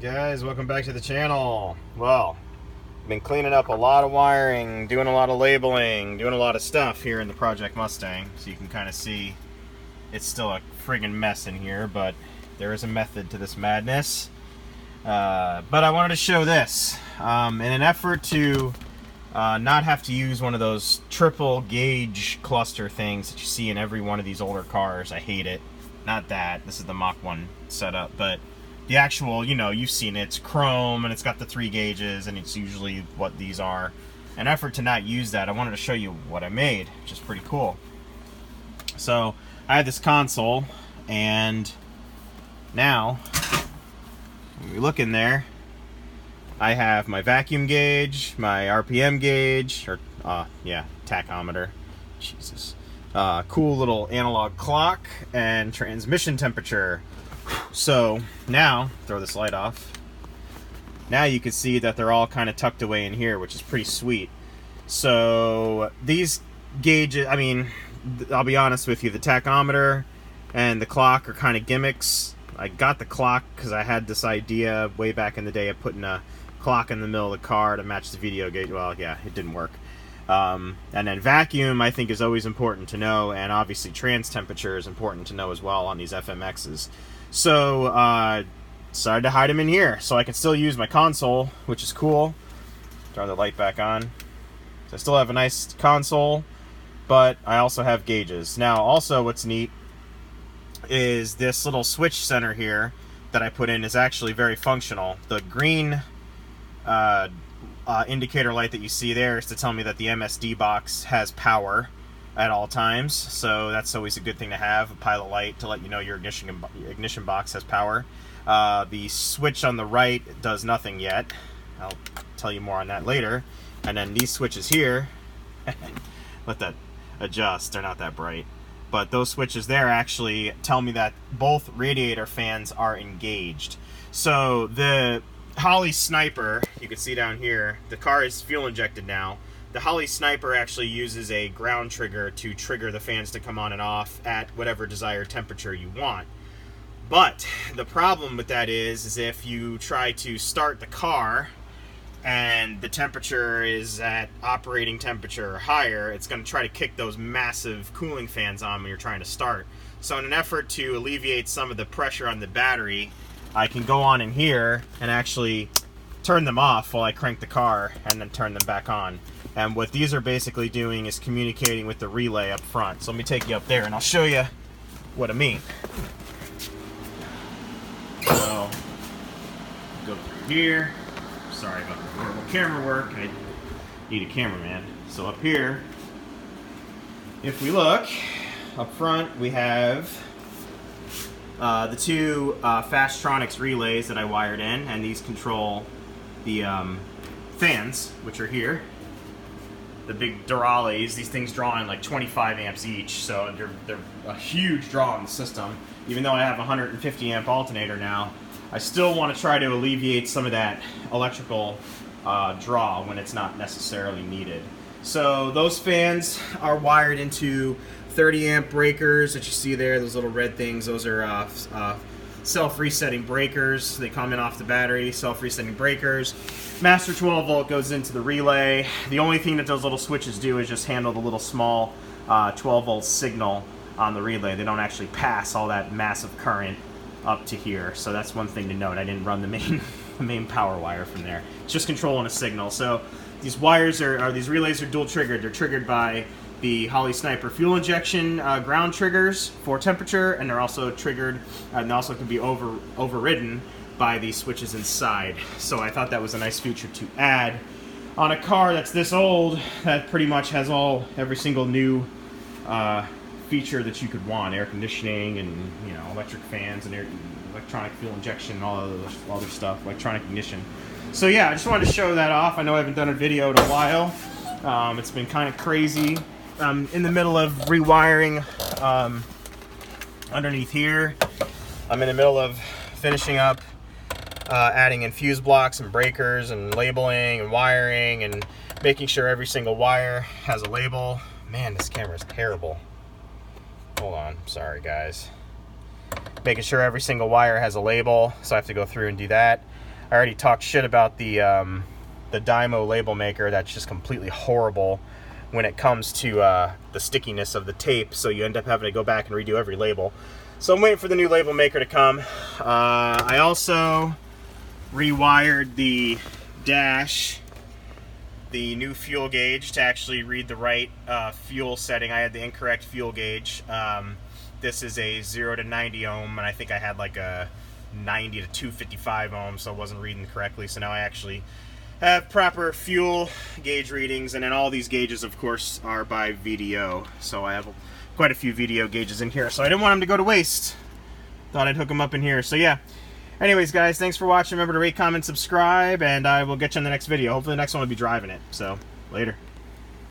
Guys, welcome back to the channel. Well, been cleaning up a lot of wiring, doing a lot of labeling, doing a lot of stuff here in the Project Mustang, so you can kind of see it's still a friggin' mess in here, but there is a method to this madness. But I wanted to show this in an effort to not have to use one of those triple gauge cluster things that you see in every one of these older cars. I hate it. Not that, this is the Mach 1 setup, but the actual, you know, you've seen it. It's chrome and it's got the 3 gauges, and it's usually what these are. In an effort to not use that, I wanted to show you what I made, which is pretty cool. So I had this console, and now when we look in there, I have my vacuum gauge, my RPM gauge, or yeah, tachometer. Jesus. Cool little analog clock and transmission temperature. So now, throw this light off. Now you can see that they're all kind of tucked away in here, which is pretty sweet. So these gauges, I mean, I'll be honest with you, the tachometer and the clock are kind of gimmicks. I got the clock because I had this idea way back in the day of putting a clock in the middle of the car to match the video gauge. Well, yeah, it didn't work. And then vacuum, I think, is always important to know, and obviously trans temperature is important to know as well on these FMXs. So, decided to hide them in here so I can still use my console, which is cool. Turn the light back on. So I still have a nice console, but I also have gauges. Now, also what's neat is this little switch center here that I put in is actually very functional. The green indicator light that you see there is to tell me that the MSD box has power at all times, so that's always a good thing to have, a pilot light to let you know your ignition box has power. The switch on the right does nothing yet. I'll tell you more on that later. And then these switches here, let that adjust, they're not that bright. But those switches there actually tell me that both radiator fans are engaged. So the Holley Sniper, you can see down here, the car is fuel injected now. The Holley Sniper actually uses a ground trigger to trigger the fans to come on and off at whatever desired temperature you want. But the problem with that is if you try to start the car and the temperature is at operating temperature or higher, it's going to try to kick those massive cooling fans on when you're trying to start. So in an effort to alleviate some of the pressure on the battery, I can go on in here and actually turn them off while I crank the car and then turn them back on. And what these are basically doing is communicating with the relay up front. So let me take you up there and I'll show you what I mean. So, go through here. Sorry about the horrible camera work. I need a cameraman. So up here, if we look, up front we have the two Fastronics relays that I wired in, and these control the fans, which are here. The big Duralis, these things draw in like 25 amps each, so they're a huge draw in the system. Even though I have a 150 amp alternator now, I still want to try to alleviate some of that electrical draw when it's not necessarily needed. So those fans are wired into 30 amp breakers that you see there, those little red things. Those are self-resetting breakers. They come in off the battery, self-resetting breakers. Master 12 volt goes into the relay. The only thing that those little switches do is just handle the little small 12 volt signal on the relay. They don't actually pass all that massive current up to here. So that's one thing to note. I didn't run the main power wire from there. It's just controlling a signal. So these wires these relays are dual triggered. They're triggered by the Holley Sniper fuel injection ground triggers for temperature, and they're also triggered and also can be overridden by these switches inside. So I thought that was a nice feature to add on a car that's this old, that pretty much has every single new feature that you could want: air conditioning and, you know, electric fans and electronic fuel injection and all other stuff, electronic ignition. So yeah, I just wanted to show that off. I know I haven't done a video in a while. It's been kind of crazy. I'm in the middle of rewiring underneath here. I'm in the middle of finishing up adding in fuse blocks and breakers and labeling and wiring and making sure every single wire has a label. Man, this camera is terrible. Hold on, sorry guys. Making sure every single wire has a label, so I have to go through and do that. I already talked shit about the Dymo label maker. That's just completely horrible when it comes to the stickiness of the tape, so you end up having to go back and redo every label. So I'm waiting for the new label maker to come. I also rewired the dash, the new fuel gauge, to actually read the right fuel setting. I had the incorrect fuel gauge. This is a 0 to 90 ohm, and I think I had like a 90 to 255 ohm, so I wasn't reading correctly. So now I actually have proper fuel gauge readings, and then all these gauges, of course, are by VDO. So I have quite a few VDO gauges in here, so I didn't want them to go to waste. Thought I'd hook them up in here. So yeah. Anyways, guys, thanks for watching. Remember to rate, comment, subscribe, and I will get you in the next video. Hopefully the next one will be driving it. So, later.